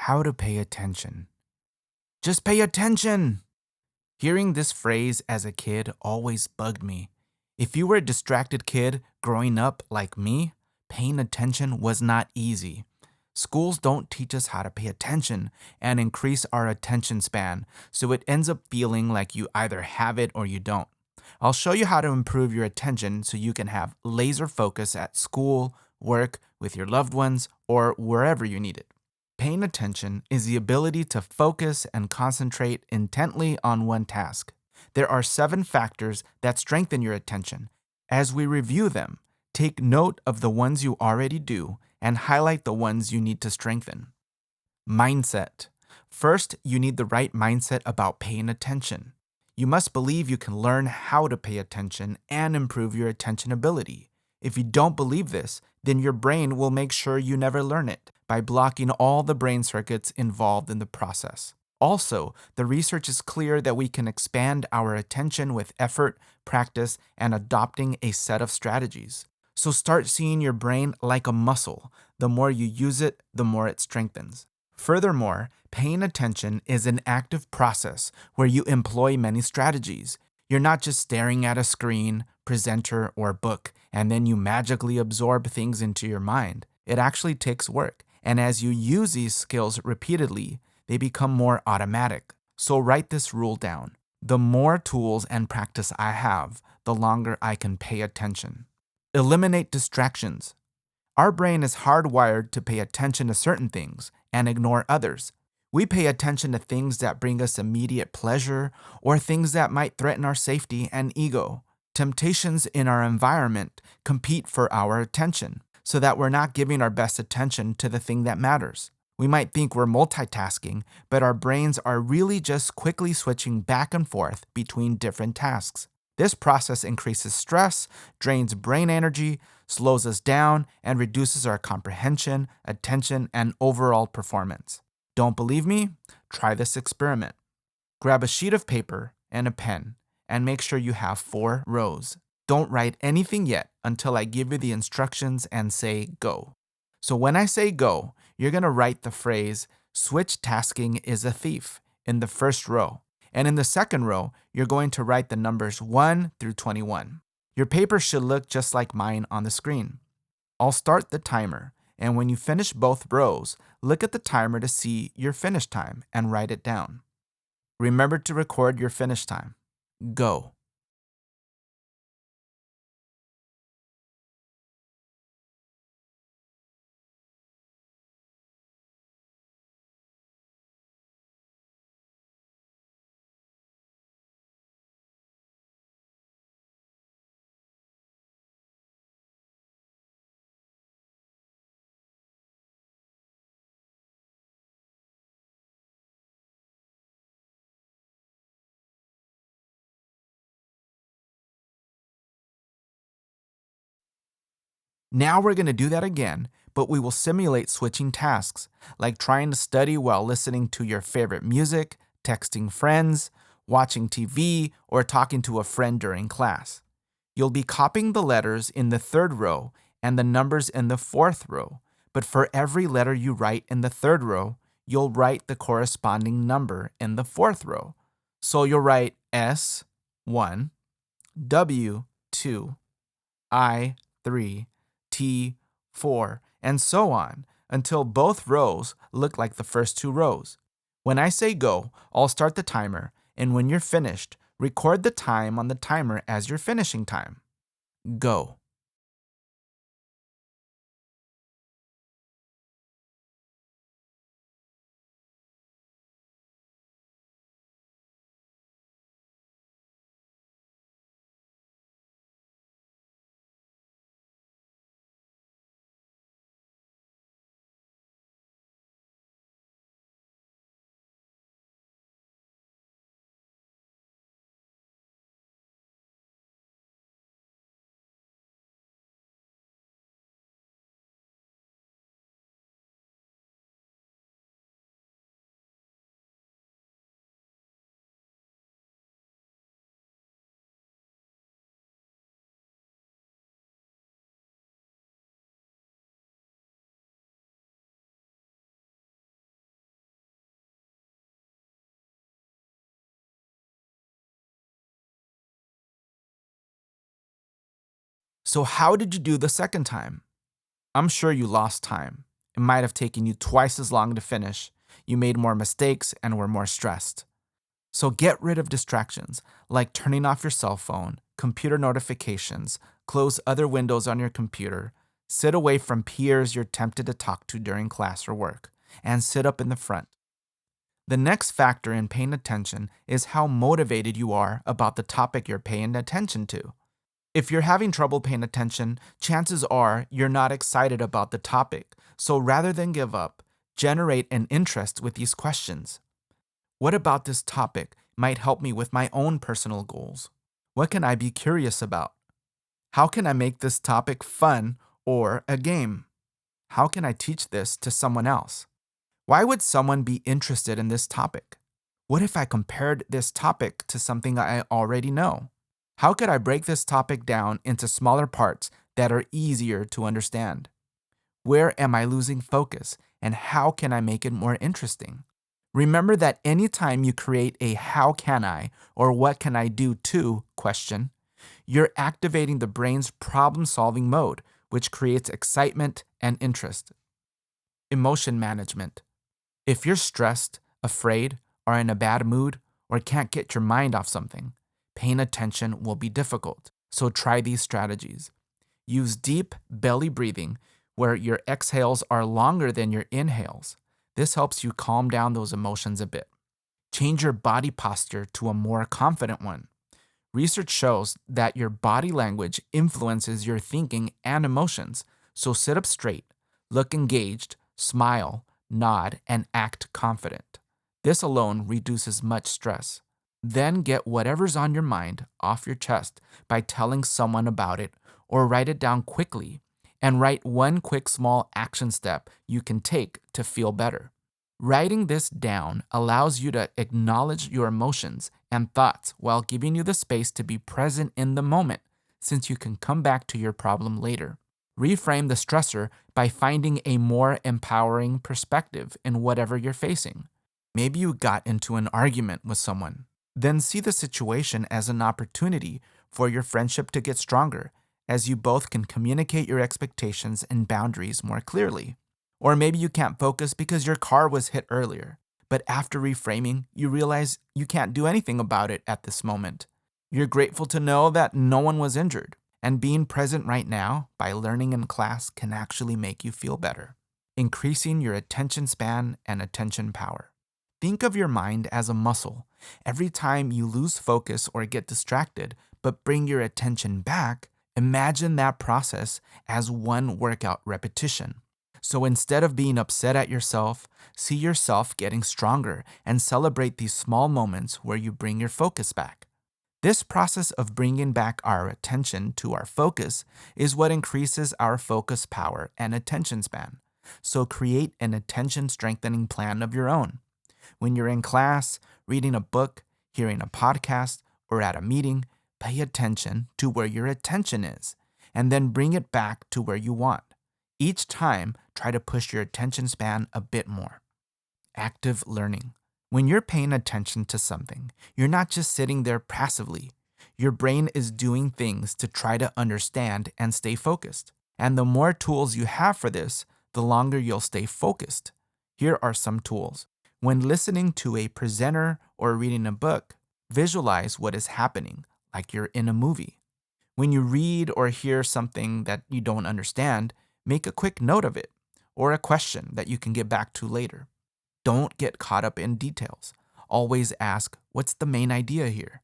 How to pay attention. Just pay attention! Hearing this phrase as a kid always bugged me. If you were a distracted kid growing up like me, paying attention was not easy. Schools don't teach us how to pay attention and increase our attention span, so it ends up feeling like you either have it or you don't. I'll show you how to improve your attention so you can have laser focus at school, work, with your loved ones, or wherever you need it. Paying attention is the ability to focus and concentrate intently on one task. There are 7 factors that strengthen your attention. As we review them, take note of the ones you already do and highlight the ones you need to strengthen. Mindset. First, you need the right mindset about paying attention. You must believe you can learn how to pay attention and improve your attention ability. If you don't believe this, then your brain will make sure you never learn it by blocking all the brain circuits involved in the process. Also, the research is clear that we can expand our attention with effort, practice, and adopting a set of strategies. So start seeing your brain like a muscle. The more you use it, the more it strengthens. Furthermore, paying attention is an active process where you employ many strategies. You're not just staring at a screen, presenter, or book, and then you magically absorb things into your mind. It actually takes work, and as you use these skills repeatedly, they become more automatic. So write this rule down. The more tools and practice I have, the longer I can pay attention. Eliminate distractions. Our brain is hardwired to pay attention to certain things and ignore others. We pay attention to things that bring us immediate pleasure or things that might threaten our safety and ego. Temptations in our environment compete for our attention so that we're not giving our best attention to the thing that matters. We might think we're multitasking, but our brains are really just quickly switching back and forth between different tasks. This process increases stress, drains brain energy, slows us down, and reduces our comprehension, attention, and overall performance. Don't believe me? Try this experiment. Grab a sheet of paper and a pen, and make sure you have 4 rows. Don't write anything yet until I give you the instructions and say go. So when I say go, you're going to write the phrase, switch tasking is a thief, in the first row. And in the second row, you're going to write the numbers 1 through 21. Your paper should look just like mine on the screen. I'll start the timer, and when you finish both rows, look at the timer to see your finish time and write it down. Remember to record your finish time. Go. Now we're going to do that again, but we will simulate switching tasks, like trying to study while listening to your favorite music, texting friends, watching TV, or talking to a friend during class. You'll be copying the letters in the third row and the numbers in the fourth row, but for every letter you write in the third row, you'll write the corresponding number in the fourth row. So you'll write S, 1, W, 2, I, 3, T, 4, and so on until both rows look like the first 2 rows. When I say go, I'll start the timer, and when you're finished, record the time on the timer as your finishing time. Go. So, how did you do the second time? I'm sure you lost time. It might have taken you twice as long to finish. You made more mistakes and were more stressed. So get rid of distractions like turning off your cell phone, computer notifications, close other windows on your computer, sit away from peers you're tempted to talk to during class or work, and sit up in the front. The next factor in paying attention is how motivated you are about the topic you're paying attention to. If you're having trouble paying attention, chances are you're not excited about the topic. So rather than give up, generate an interest with these questions. What about this topic might help me with my own personal goals? What can I be curious about? How can I make this topic fun or a game? How can I teach this to someone else? Why would someone be interested in this topic? What if I compared this topic to something I already know? How could I break this topic down into smaller parts that are easier to understand? Where am I losing focus, and how can I make it more interesting? Remember that anytime you create a how can I or what can I do to question, you're activating the brain's problem solving mode, which creates excitement and interest. Emotion management. If you're stressed, afraid, or in a bad mood, or can't get your mind off something, paying attention will be difficult. So try these strategies. Use deep belly breathing, where your exhales are longer than your inhales. This helps you calm down those emotions a bit. Change your body posture to a more confident one. Research shows that your body language influences your thinking and emotions, so sit up straight, look engaged, smile, nod, and act confident. This alone reduces much stress. Then get whatever's on your mind off your chest by telling someone about it or write it down quickly and write one quick small action step you can take to feel better. Writing this down allows you to acknowledge your emotions and thoughts while giving you the space to be present in the moment, since you can come back to your problem later. Reframe the stressor by finding a more empowering perspective in whatever you're facing. Maybe you got into an argument with someone. Then see the situation as an opportunity for your friendship to get stronger, as you both can communicate your expectations and boundaries more clearly. Or maybe you can't focus because your car was hit earlier, but after reframing, you realize you can't do anything about it at this moment. You're grateful to know that no one was injured, and being present right now by learning in class can actually make you feel better. Increasing your attention span and attention power. Think of your mind as a muscle. Every time you lose focus or get distracted, but bring your attention back, imagine that process as one workout repetition. So instead of being upset at yourself, see yourself getting stronger and celebrate these small moments where you bring your focus back. This process of bringing back our attention to our focus is what increases our focus power and attention span. So create an attention strengthening plan of your own. When you're in class, reading a book, hearing a podcast, or at a meeting, pay attention to where your attention is, and then bring it back to where you want. Each time, try to push your attention span a bit more. Active learning. When you're paying attention to something, you're not just sitting there passively. Your brain is doing things to try to understand and stay focused. And the more tools you have for this, the longer you'll stay focused. Here are some tools. When listening to a presenter or reading a book, visualize what is happening, like you're in a movie. When you read or hear something that you don't understand, make a quick note of it or a question that you can get back to later. Don't get caught up in details. Always ask, what's the main idea here?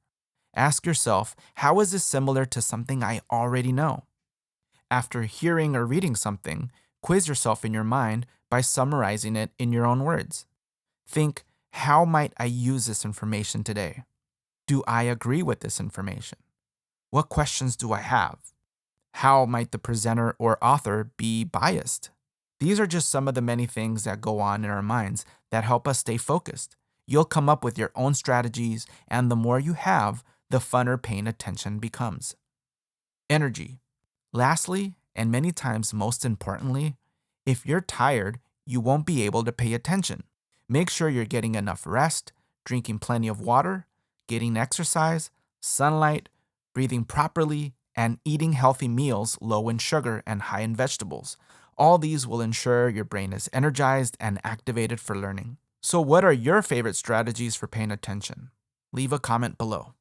Ask yourself, how is this similar to something I already know? After hearing or reading something, quiz yourself in your mind by summarizing it in your own words. Think, how might I use this information today? Do I agree with this information? What questions do I have? How might the presenter or author be biased? These are just some of the many things that go on in our minds that help us stay focused. You'll come up with your own strategies, and the more you have, the funner paying attention becomes. Energy. Lastly, and many times most importantly, if you're tired, you won't be able to pay attention. Make sure you're getting enough rest, drinking plenty of water, getting exercise, sunlight, breathing properly, and eating healthy meals low in sugar and high in vegetables. All these will ensure your brain is energized and activated for learning. So what are your favorite strategies for paying attention? Leave a comment below.